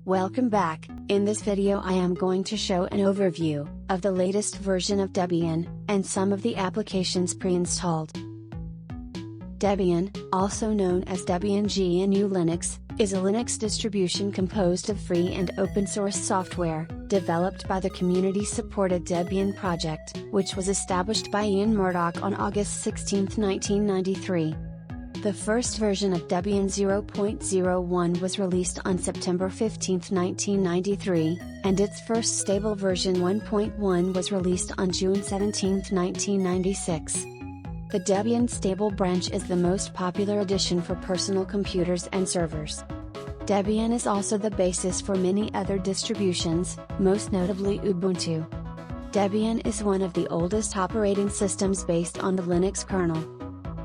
Welcome back. In this video I am going to show an overview of the latest version of Debian, and some of the applications pre-installed. Debian, also known as Debian GNU Linux, is a Linux distribution composed of free and open source software, developed by the community-supported Debian Project, which was established by Ian Murdoch on August 16, 1993. The first version of Debian 0.01 was released on September 15, 1993, and its first stable version 1.1 was released on June 17, 1996. The Debian stable branch is the most popular edition for personal computers and servers. Debian is also the basis for many other distributions, most notably Ubuntu. Debian is one of the oldest operating systems based on the Linux kernel.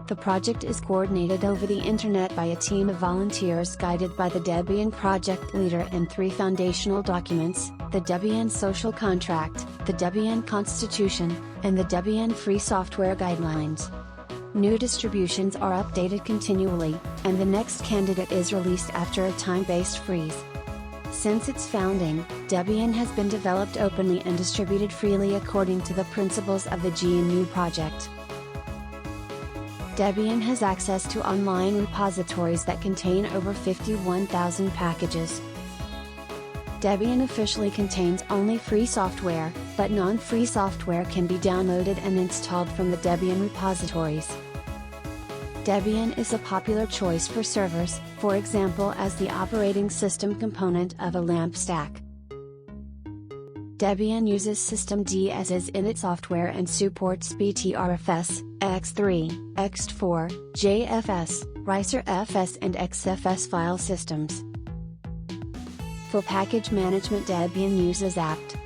The project is coordinated over the internet by a team of volunteers guided by the Debian Project leader and 3 foundational documents: the Debian Social Contract, the Debian Constitution, and the Debian Free Software Guidelines. New distributions are updated continually, and the next candidate is released after a time-based freeze. Since its founding, Debian has been developed openly and distributed freely according to the principles of the GNU Project. Debian has access to online repositories that contain over 51,000 packages. Debian officially contains only free software, but non-free software can be downloaded and installed from the Debian repositories. Debian is a popular choice for servers, for example as the operating system component of a LAMP stack. Debian uses systemd as is init software and supports Btrfs, X3, Ext4, JFS, RicerFS and XFS file systems. For package management, Debian uses apt.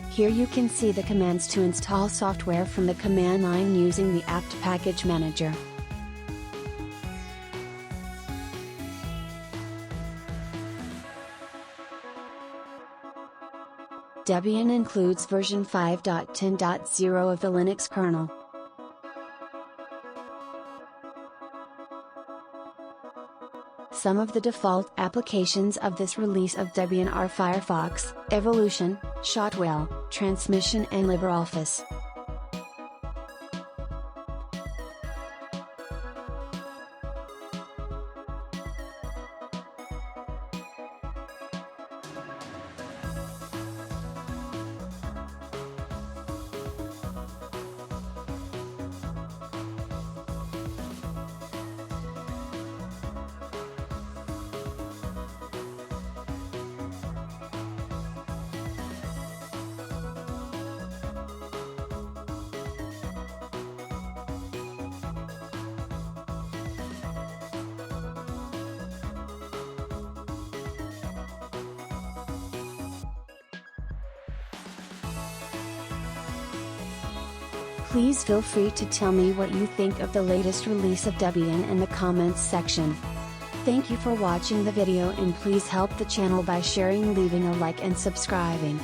Here you can see the commands to install software from the command line using the apt package manager. Debian includes version 5.10.0 of the Linux kernel. Some of the default applications of this release of Debian are Firefox, Evolution, Shotwell, Transmission and LibreOffice. Please feel free to tell me what you think of the latest release of Debian in the comments section. Thank you for watching the video, and please help the channel by sharing, leaving a like and subscribing.